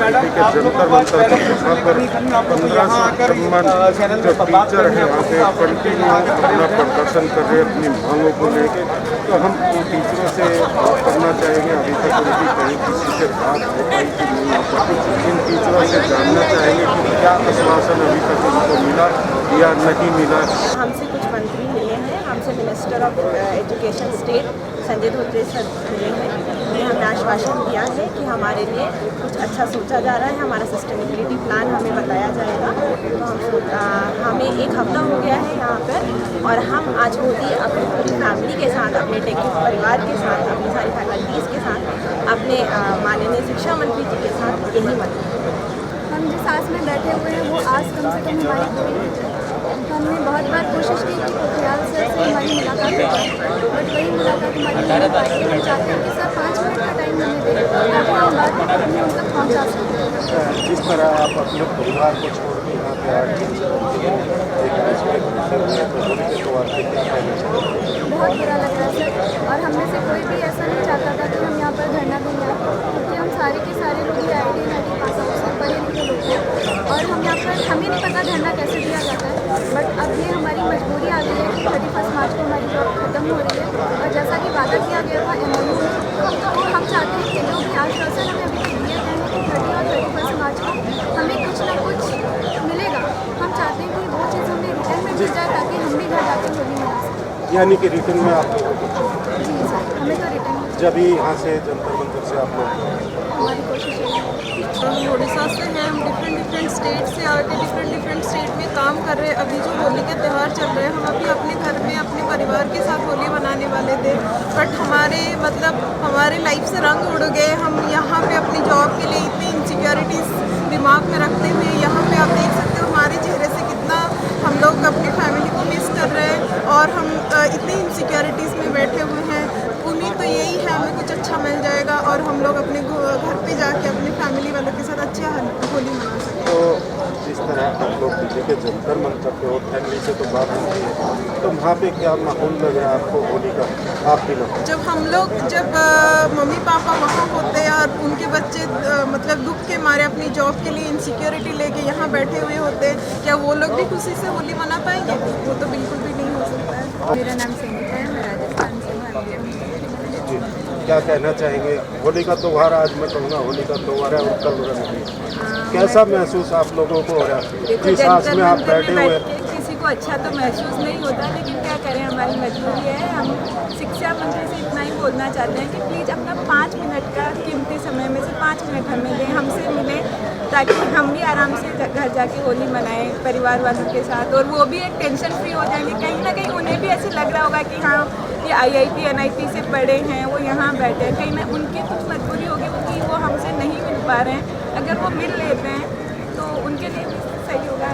दिल्ली के जंतर मंतर पर वहाँ पर 1556 जो टीचर हैं वहाँ पे कंटिन्यू अपना प्रदर्शन कर रहे हैं अपनी मांगों को लेकर। तो हम उन टीचरों से बात करना चाहेंगे। अभी तक उनकी कहीं किसी से बात हो पाई कि नहीं हो पाई। इन टीचरों से जानना चाहेंगे कि क्या आश्वासन अभी तक उनको मिला या नहीं मिला। हमसे कुछ मंत्री मिले हैं, हमसे minister of education state Sanjay Dhotre sir मिले हैं। उन्हें हमने आश्वासन दिया है कि हमारे लिए कुछ अच्छा सोचा जा रहा है, हमारा सस्टेनेबिलिटी प्लान हमें बताया जाएगा। तो हमें एक हफ्ता हो गया है यहाँ पर और हम आज होली अपनी पूरी फैमिली के साथ, अपने टेक्निक परिवार के साथ, अपनी सारी फैकल्टीज़ के साथ, अपने माननीय शिक्षा मंत्री जी के साथ यही मनाएंगे। हम जिस आस में बैठे हुए हैं वो आस कम से कम हमारी पूरी हो जाए। हमने बहुत बार कोशिश की कि पोखरियाल सर से हमारी मुलाकात हो जाए, बट वही मुलाकात हमारी नहीं पाई। हम चाहते हैं कि सर 5 मिनट का टाइम हमें दें ताकि हम बात अपनी उन तक पहुँचा सकें। जिस तरह आप अपने परिवार को छोड़ के यहाँ पे 8 दिन से बहुत बुरा लग रहा है सर, और हम में से कोई भी ऐसा नहीं चाहता था कि हम यहाँ पर धरना दें, क्योंकि हम सारे के सारे लोग ही IIT पास आउट से पढ़े लिखे लोग हैं और हम यहाँ पर हमें नहीं पता धरना कैसे दिया जाता है। बट अब ये हमारी मजबूरी आ गई है कि 31 मार्च को हमारी जॉब खत्म हो रही है और जैसा कि वादा किया गया था MOU में, तो हम चाहते हैं कि जो भी आश्वासन हमें अभी तक दिए गए हैं कि 30 और 31 मार्च को हमें कुछ ना कुछ मिलेगा। हम चाहते हैं कि वो चीज़ हमें रिटर्न में मिल जाए ताकि हम भी घर जाकर होली मना सकें। यानी कि रिटर्न में आप जी सर, हमें तो रिटर्न जब भी यहाँ से जंतर मंतर से आप लोग हमारी कोशिश है। हम उड़ीसा से हैं, हम डिफरेंट स्टेट से आके डिफरेंट स्टेट में काम कर रहे हैं। अभी जो होली के त्यौहार चल रहे हैं, हम अभी अपने घर में अपने परिवार के साथ होली मनाने वाले थे, बट हमारे लाइफ से रंग उड़ गए। हम यहाँ पे अपनी जॉब के लिए इतनी इनसिक्योरिटीज़ दिमाग में रखते हुए यहाँ पे आप देख सकते हो हमारे चेहरे से कितना हम लोग अपनी फैमिली को मिस कर रहे हैं और हम इतनी इनसिक्योरिटीज़ में बैठे हुए हैं। उम्मीद तो यही है हमें कुछ अच्छा मिल जाएगा और हम लोग अपने घर पे जाके अपनी फैमिली वालों के साथ अच्छा होली मना सकें। तो जिस तरह आप लोग दिल्ली के जंतर मंतर पे हो, फैमिली से तो बात होती है, तो वहाँ पे क्या माहौल लग रहा है आपको होली का? आप भी लोग जब मम्मी पापा वहाँ होते हैं और उनके बच्चे मतलब दुख के मारे अपनी जॉब के लिए इनसिक्योरिटी लेके यहाँ बैठे हुए होते हैं, क्या वो लोग भी खुशी से होली मना पाएंगे? वो तो बिल्कुल भी नहीं हो सकता है। मेरा नाम संगीता है, मैं राजस्थान से हूँ। क्या कहना चाहेंगे? होली का त्यौहार, आज मैं कहूँगा होली का त्यौहार है और कल रंग है। कैसा महसूस आप लोगों को हो रहा है जिस आस में आप बैठे हुए हैं? किसी को अच्छा तो महसूस नहीं होता, लेकिन क्या करें, हमारी मजबूरी है। हम शिक्षा मंत्री से इतना ही बोलना चाहते हैं कि प्लीज़ अपना 5 मिनट का कीमती समय में से 5 मिनट हमें दें, हमसे मिलें, ताकि हम भी आराम से घर जाके होली मनाएं परिवार वालों के साथ, और वो भी एक टेंशन फ्री हो जाएंगे। कहीं ना कहीं उन्हें भी ऐसे लग रहा होगा कि हाँ ये IIT NIT से पढ़े हैं, वो यहाँ बैठे हैं, कहीं ना उनकी कुछ मजबूरी होगी कि वो हमसे नहीं मिल पा रहे हैं। अगर वो मिल लेते हैं तो उनके लिए भी सही होगा,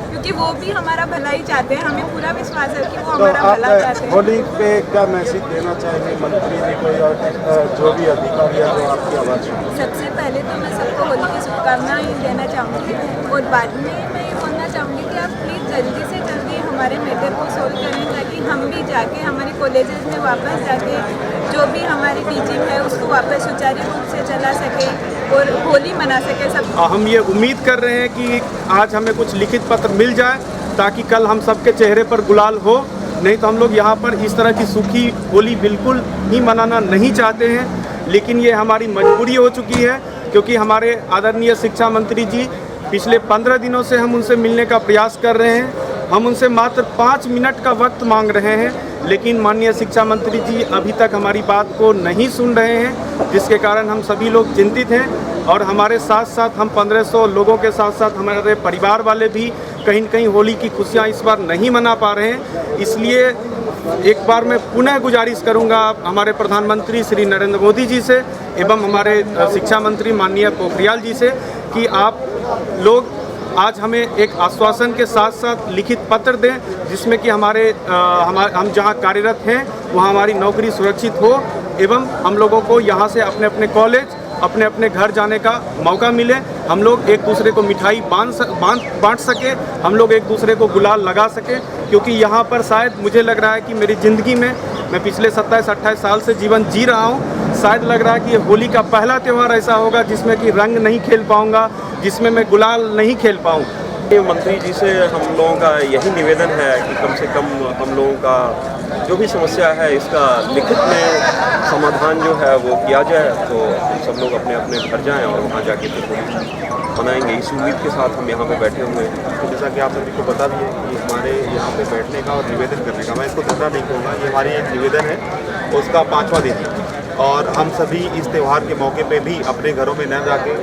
क्योंकि वो भी हमारा भला ही चाहते हैं। हमें पूरा विश्वास है कि वो तो हमारा भला चाहते हैं। होली पे क्या मैसेज देना चाहेंगे मंत्री जी को या जो भी अधिकारी है जो आपकी आवाज़ सुने? सबसे पहले तो मैं सबको होली की शुभकामनाएं देना चाहूँगी और बाद में मैं ये बोलना चाहूँगी कि आप प्लीज़ जल्दी से जल्दी हमारे मैटर को सोल्व करें, ताकि हम भी जाके हमारे कॉलेजेस में वापस जाके जो भी हमारी टीचिंग है उसको वापस सुचारू रूप से चला सके और होली मना सके सब। हम ये उम्मीद कर रहे हैं कि आज हमें कुछ लिखित पत्र मिल जाए ताकि कल हम सबके चेहरे पर गुलाल हो। नहीं तो हम लोग यहाँ पर इस तरह की सूखी होली बिल्कुल ही मनाना नहीं चाहते हैं, लेकिन ये हमारी मजबूरी हो चुकी है, क्योंकि हमारे आदरणीय शिक्षा मंत्री जी पिछले 15 दिनों से हम उनसे मिलने का प्रयास कर रहे हैं। हम उनसे मात्र 5 मिनट का वक्त मांग रहे हैं, लेकिन माननीय शिक्षा मंत्री जी अभी तक हमारी बात को नहीं सुन रहे हैं, जिसके कारण हम सभी लोग चिंतित हैं। और हमारे साथ साथ हम 1500 लोगों के साथ साथ हमारे परिवार वाले भी कहीं न कहीं होली की खुशियाँ इस बार नहीं मना पा रहे हैं। इसलिए एक बार मैं पुनः गुजारिश करूंगा हमारे प्रधानमंत्री श्री नरेंद्र मोदी जी से एवं हमारे शिक्षा मंत्री माननीय पोखरियाल जी से कि आप लोग आज हमें एक आश्वासन के साथ साथ लिखित पत्र दें, जिसमें कि हम जहां कार्यरत हैं वहां हमारी नौकरी सुरक्षित हो एवं हम लोगों को यहां से अपने अपने कॉलेज अपने अपने घर जाने का मौका मिले। हम लोग एक दूसरे को मिठाई बांट सके, हम लोग एक दूसरे को गुलाल लगा सके, क्योंकि यहाँ पर शायद मुझे लग रहा है कि मेरी ज़िंदगी में मैं पिछले 27-28 साल से जीवन जी रहा हूँ, शायद लग रहा है कि ये होली का पहला त्यौहार ऐसा होगा जिसमें कि रंग नहीं खेल पाऊंगा, जिसमें मैं गुलाल नहीं खेल पाऊँ। मंत्री जी से हम लोगों का यही निवेदन है कि कम से कम हम लोगों का जो भी समस्या है इसका लिखित में समाधान जो है वो किया जाए, तो हम सब लोग अपने अपने घर जाएं और वहाँ जाके फिर होली मनाएंगे। इस उम्मीद के साथ हम यहाँ पे बैठे हुए हैं। तो जैसा कि आप सभी को पता भी है कि हमारे यहाँ पे बैठने का और निवेदन करने का, मैं इसको धरना नहीं कहूँगा, ये हमारी एक निवेदन है, उसका 5वां दिन है। और हम सभी इस त्यौहार के मौके पे भी अपने घरों में न जाके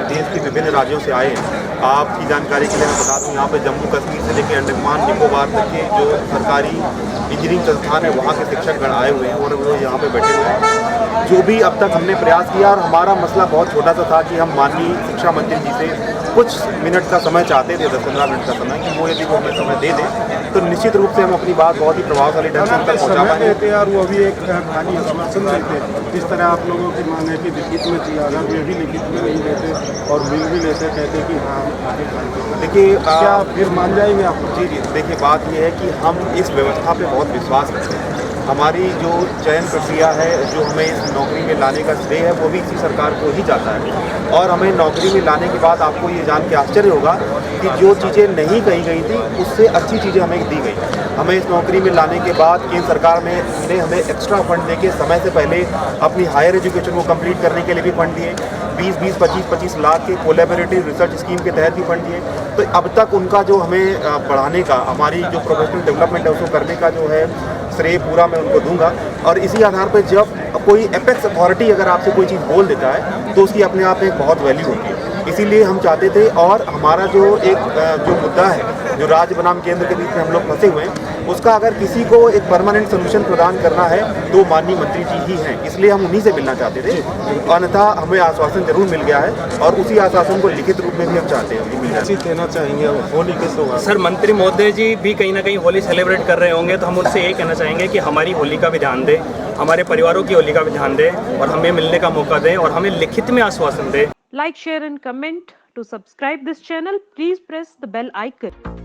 देश के विभिन्न राज्यों से आए हैं। आपकी जानकारी के लिए मैं बता दूं, यहाँ पे जम्मू कश्मीर से लेकर अंडमान निकोबार तक के जो सरकारी इंजीनियरिंग संस्थान है वहाँ के शिक्षकगण आए हुए हैं और वो यहाँ पे बैठे हुए हैं। जो भी अब तक हमने प्रयास किया, और हमारा मसला बहुत छोटा सा था कि हम माननीय शिक्षा मंत्री जी से कुछ मिनट का समय चाहते थे, 10-15 मिनट का समय, कि वो यदि वो हमें समय दे दें तो निश्चित रूप से हम अपनी बात बहुत ही प्रभावशाली ढंग से उन तक पहुँचा पाएंगे। देते और वो भी एक खाली आश्वासन देते, जिस तरह आप लोगों की मांग है कि लिखित में चाहिए, अगर वे भी लिखित में नहीं देते और बिल भी लेते, कहते कि हाँ आगे काम। देखिए क्या फिर मान जाएंगे आप? जी, देखिए बात ये है कि हम इस व्यवस्था पे बहुत विश्वास करते हैं। हमारी जो चयन प्रक्रिया है, जो हमें इस नौकरी में लाने का श्रेय है, वो भी इसी सरकार को ही जाता है। और हमें नौकरी में लाने के बाद आपको ये जान के आश्चर्य होगा कि जो चीज़ें नहीं कही गई थी उससे अच्छी चीज़ें हमें दी गई। हमें इस नौकरी में लाने के बाद केंद्र सरकार ने हमें एक्स्ट्रा फंड देके समय से पहले अपनी हायर एजुकेशन को कंप्लीट करने के लिए भी फंड दिए। 20-20, 25-25 लाख के कोलैबोरेटिव रिसर्च स्कीम के तहत भी फंड दिए। तो अब तक उनका जो हमें बढ़ाने का, हमारी जो प्रोफेशनल डेवलपमेंट है उसको करने का जो है श्रेय पूरा मैं उनको दूंगा। और इसी आधार पर जब कोई एपेक्स अथॉरिटी अगर आपसे कोई चीज़ बोल देता है तो उसकी अपने आप में एक बहुत वैल्यू होती है। इसीलिए हम चाहते थे, और हमारा जो जो मुद्दा है, जो राज्य बनाम केंद्र के बीच में हम लोग फंसे हुए हैं, उसका अगर किसी को एक परमानेंट सोल्यूशन प्रदान करना है तो माननीय मंत्री जी ही हैं। इसलिए हम उन्हीं से मिलना चाहते थे। अन्यथा हमें आश्वासन जरूर मिल गया है और उसी आश्वासन को लिखित रूप में भी हम चाहते हैं कि मिल जाए। देना चाहेंगे होली के त्यौहार। सर, मंत्री महोदय जी भी कहीं ना कहीं होली सेलिब्रेट कर रहे होंगे, तो हम उनसे यही कहना चाहेंगे कि हमारी होली का भी ध्यान दें, हमारे परिवारों की होली का भी ध्यान दें और हमें मिलने का मौका दें और हमें लिखित में आश्वासन दें। Like, share and comment. To subscribe this channel, please press the bell icon.